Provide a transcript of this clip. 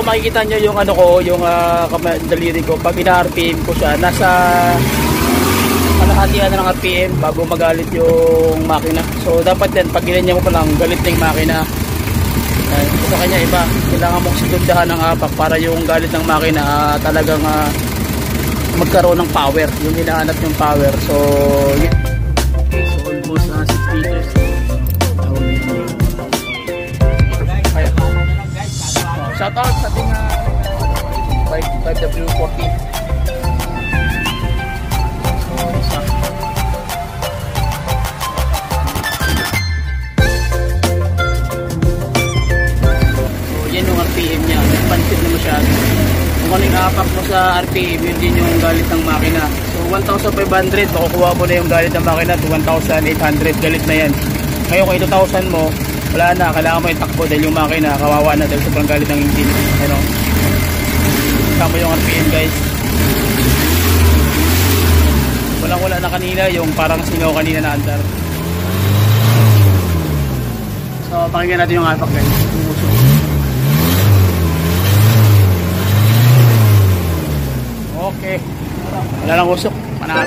kung makikita nyo yung ano ko, yung daliri ko, pag ina-RPM ko siya, nasa kalahatian na ng RPM bago magalit yung makina. So dapat din, pag ginanya mo pa lang, galit na yung makina. Sa kanya iba, kailangan mong sigundahan ng apak para yung galit ng makina talagang magkaroon ng power, yung hinahanap yung power. So yun. Okay, so almost 6 liters. Shout out sa ating 5W40. So isa. Yan yung RPM niya, expansive na masyado. Kung ano yung apak mo sa RPM, yun din yung galit ng makina. So 1,500, makukuha mo na yung galit ng makina to 1,800, galit na yan. Ngayon kung 2,000 mo, wala na, kailangan mo itakbo dahil yung makina kawawa na dahil sobrang galit ng engine. Ano? Kasama yung RPM guys. Walang-wala na kanina, yung parang singaw kanina na andar. So pakinggan natin yung apak guys. Okay. Wala lang usok. Panat.